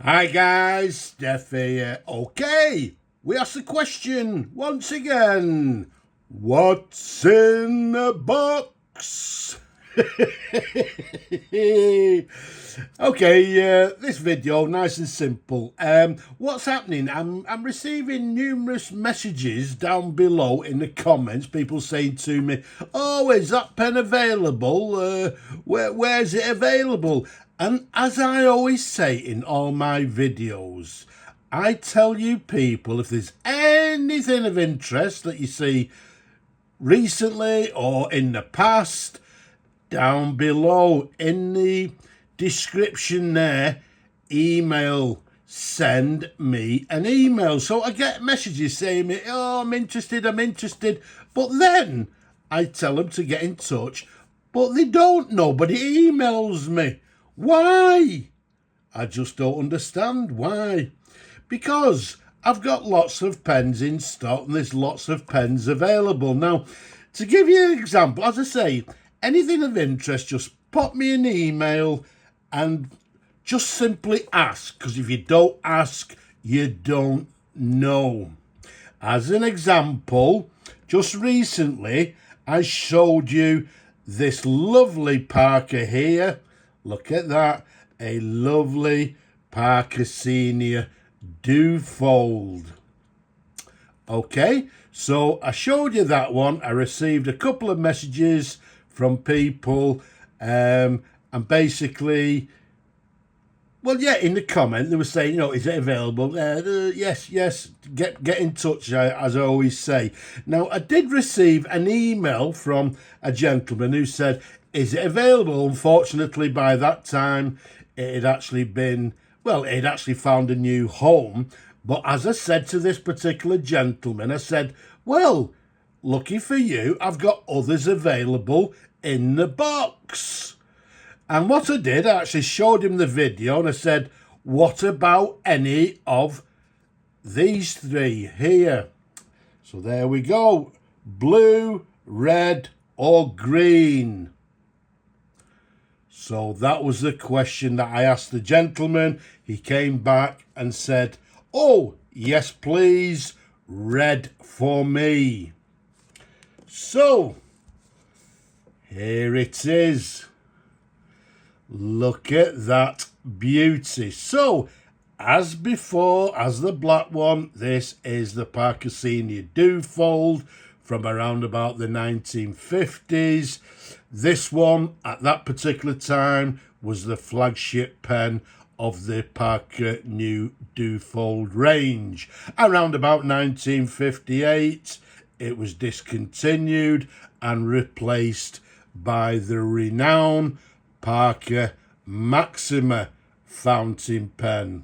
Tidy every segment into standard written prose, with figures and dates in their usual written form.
Hi guys, Steph here. Okay, we ask the question once again. What's in the box? Okay, this video nice and simple. What's happening? I'm receiving numerous messages down below in the comments. People saying to me, "Oh, is that pen available? Where's it available?" And as I always say in all my videos, I tell you people, if there's anything of interest that you see recently or in the past, down below in the description there, send me an email. So I get messages saying, "Oh, I'm interested, but then I tell them to get in touch, but they don't. Nobody emails me. Why? I just don't understand why. Because I've got lots of pens in stock and there's lots of pens available. Now, to give you an example, as I say, anything of interest, just pop me an email and just simply ask, because if you don't ask, you don't know. As an example, just recently, I showed you this lovely Parker here. Look at that, a lovely Parker Senior Duofold. Okay, so I showed you that one. I received a couple of messages from people, and basically, well, yeah, in the comment they were saying, is it available? Yes, get in touch, as I always say. Now, I did receive an email from a gentleman who said, is it available? Unfortunately, by that time, it had actually found a new home. But as I said to this particular gentleman, I said, well, lucky for you, I've got others available in the box. And what I did, I actually showed him the video and I said, what about any of these three here? So there we go. Blue, red, or green. So that was the question that I asked the gentleman. He came back and said, oh, yes, please, red for me. So here it is. Look at that beauty. So, as before, as the black one, this is the Parker Senior Duofold from around about the 1950s. This one, at that particular time, was the flagship pen of the Parker New Duofold range. Around about 1958, it was discontinued and replaced by the renowned Parker Maxima fountain pen,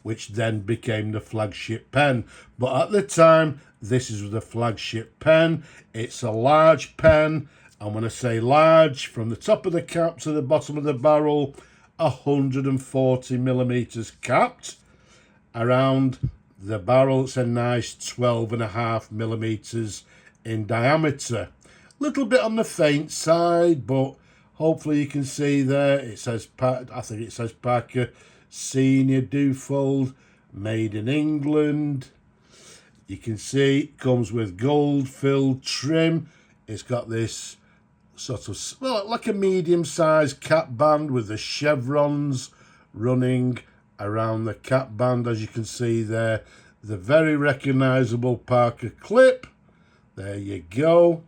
which then became the flagship pen. But at the time, this is the flagship pen. It's a large pen, and when I say large, from the top of the cap to the bottom of the barrel, 140 millimeters capped. Around the barrel, it's a nice 12.5 millimeters in diameter. Little bit on the faint side, but hopefully you can see there, it says, I think it says Parker Senior Duofold, made in England. You can see it comes with gold-filled trim. It's got this sort of, well, like a medium-sized cap band with the chevrons running around the cap band, as you can see there. The very recognisable Parker clip. There you go.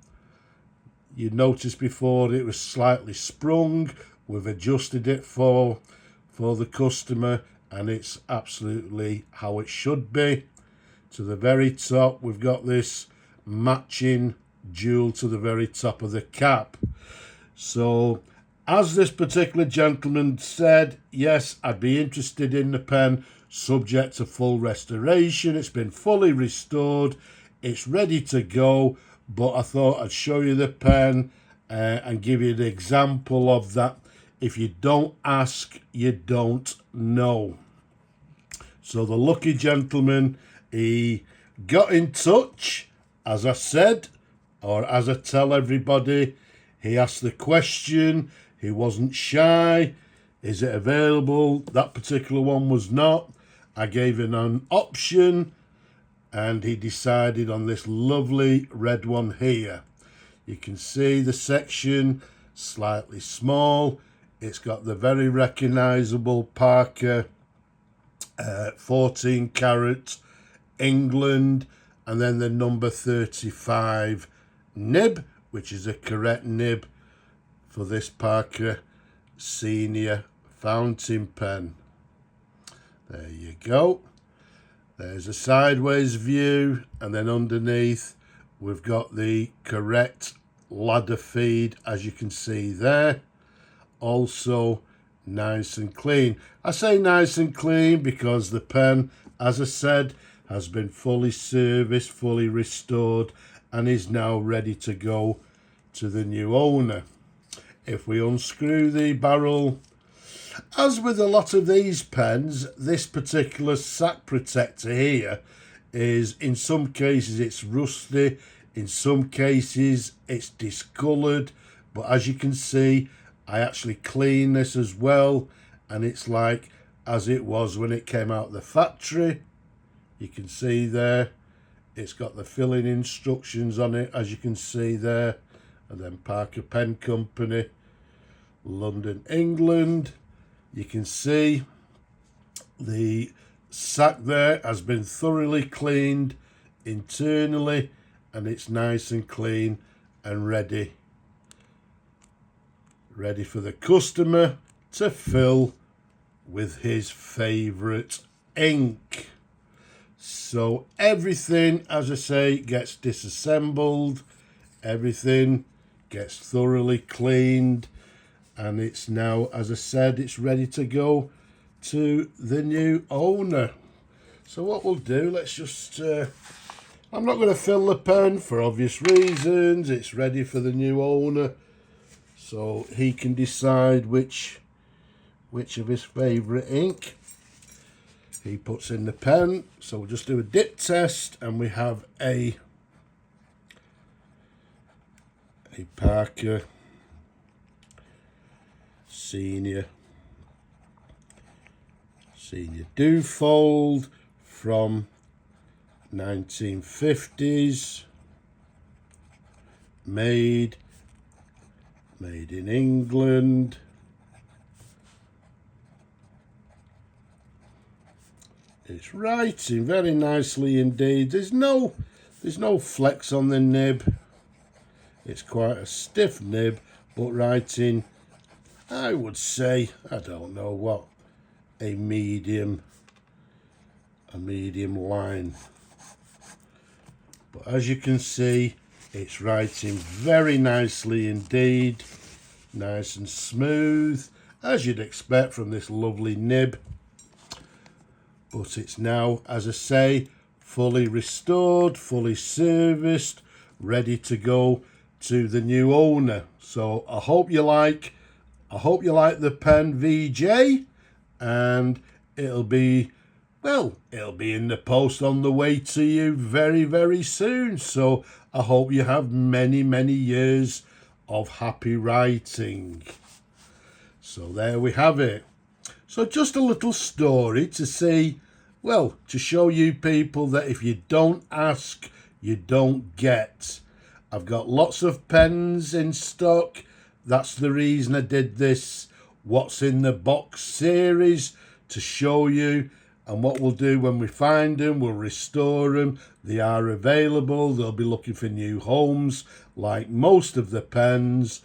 You noticed before it was slightly sprung. We've adjusted it for the customer, and it's absolutely how it should be. To the very top, we've got this matching jewel to the very top of the cap. So, as this particular gentleman said, yes, I'd be interested in the pen, subject to full restoration. It's been fully restored. It's ready to go. But I thought I'd show you the pen and give you an example of that. If you don't ask, you don't know. So the lucky gentleman, he got in touch, as I said, or as I tell everybody. He asked the question. He wasn't shy. Is it available? That particular one was not. I gave him an option and he decided on this lovely red one here. You can see the section slightly small. It's got the very recognisable Parker 14 carat England, and then the number 35 nib, which is a correct nib for this Parker Senior fountain pen. There you go. There's a sideways view, and then underneath we've got the correct ladder feed, as you can see there. Also nice and clean. I say nice and clean because the pen, as I said, has been fully serviced, fully restored, and is now ready to go to the new owner. If we unscrew the barrel, as with a lot of these pens, this particular sack protector here is, in some cases it's rusty, in some cases it's discoloured, but as you can see, I actually clean this as well, and it's like as it was when it came out of the factory. You can see there, it's got the filling instructions on it, as you can see there, and then Parker Pen Company, London, England. You can see the sack there has been thoroughly cleaned internally, and it's nice and clean and ready for the customer to fill with his favourite ink. So everything, as I say, gets disassembled, everything gets thoroughly cleaned, and it's now, as I said, it's ready to go to the new owner. So what we'll do, let's just I'm not going to fill the pen for obvious reasons. It's ready for the new owner, so he can decide which of his favourite ink he puts in the pen. So we'll just do a dip test, and we have a Parker Senior Duofold from 1950s, made in England. It's writing very nicely indeed. There's no flex on the nib. It's quite a stiff nib, but writing, I would say, I don't know what, a medium line. But as you can see, it's writing very nicely indeed, nice and smooth, as you'd expect from this lovely nib. But it's now, as I say, fully restored, fully serviced, ready to go to the new owner. So I hope you like the pen, VJ, and it'll be in the post on the way to you very, very soon. So I hope you have many, many years of happy writing. So there we have it. So just a little story to see, well, to show you people that if you don't ask, you don't get. I've got lots of pens in stock. That's the reason I did this What's in the Box series, to show you. And what we'll do when we find them, we'll restore them. They are available. They'll be looking for new homes, like most of the pens.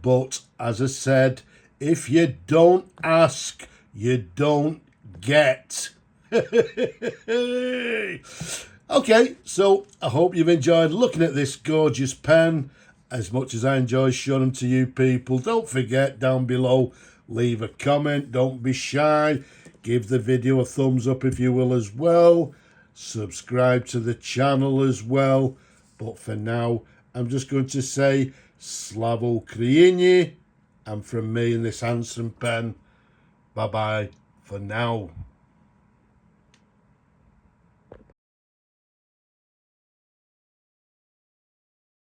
But as I said, if you don't ask, you don't get. Okay, so I hope you've enjoyed looking at this gorgeous pen as much as I enjoy showing them to you people. Don't forget, down below, leave a comment. Don't be shy. Give the video a thumbs up if you will as well. Subscribe to the channel as well. But for now, I'm just going to say Slava Ukraini. And from me and this handsome pen, bye-bye for now.